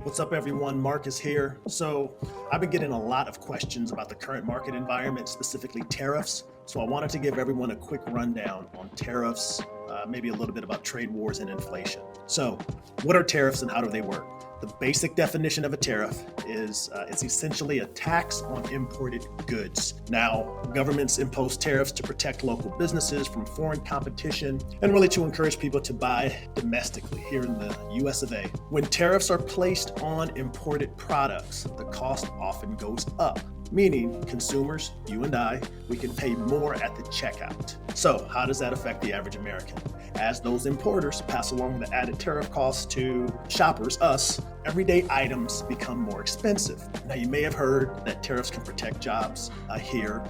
What's up, everyone? Marcus here. So, I've been getting a lot of questions about the current market environment, specifically tariffs. So, I wanted to give everyone a quick rundown on tariffs, maybe a little bit about trade wars and inflation. So, what are tariffs and how do they work? The basic definition of a tariff is it's essentially a tax on imported goods. Now, governments impose tariffs to protect local businesses from foreign competition and really to encourage people to buy domestically here in the US of A. When tariffs are placed on imported products, the cost often goes up, meaning consumers, you and I, we can pay more at the checkout. So, how does that affect the average American? As those importers pass along the added tariff costs to shoppers, us, everyday items become more expensive. Now, you may have heard that tariffs can protect jobs here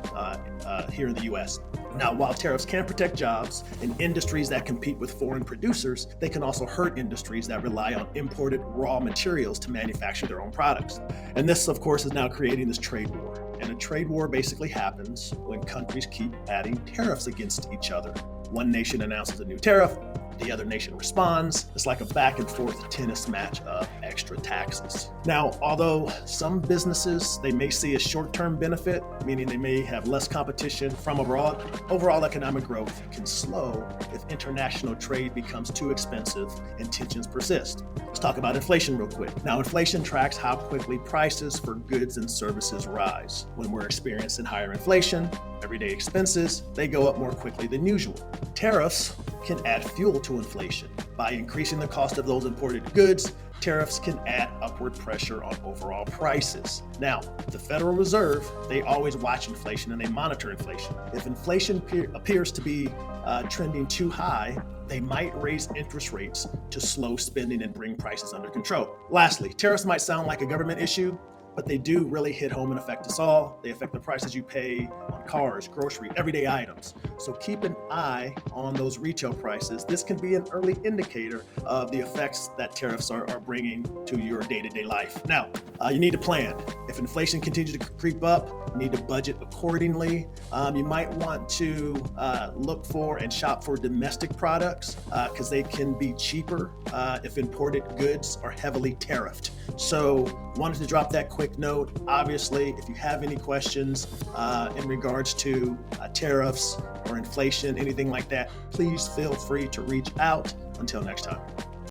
in the US. Now, while tariffs can protect jobs in industries that compete with foreign producers, they can also hurt industries that rely on imported raw materials to manufacture their own products. And this, of course, is now creating this trade war. And a trade war basically happens when countries keep adding tariffs against each other. One nation announces a new tariff, the other nation responds. It's like a back and forth tennis match of extra taxes. Now, although some businesses, they may see a short-term benefit, meaning they may have less competition from abroad, overall economic growth can slow if international trade becomes too expensive and tensions persist. Let's talk about inflation real quick. Now, inflation tracks how quickly prices for goods and services rise. When we're experiencing higher inflation, everyday expenses, they go up more quickly than usual. Tariffs can add fuel to inflation. By increasing the cost of those imported goods, tariffs can add upward pressure on overall prices. Now, the Federal Reserve, they always watch inflation and they monitor inflation. If inflation appears to be trending too high, they might raise interest rates to slow spending and bring prices under control. Lastly, tariffs might sound like a government issue, but they do really hit home and affect us all. They affect the prices you pay on cars, grocery, everyday items. So keep an eye on those retail prices. This can be an early indicator of the effects that tariffs are bringing to your day-to-day life. Now, you need to plan. If inflation continues to creep up, you need to budget accordingly. You might want to look for and shop for domestic products because they can be cheaper if imported goods are heavily tariffed. So wanted to drop that quick note. Obviously, if you have any questions in regards to tariffs or inflation, anything like that, please feel free to reach out. Until next time.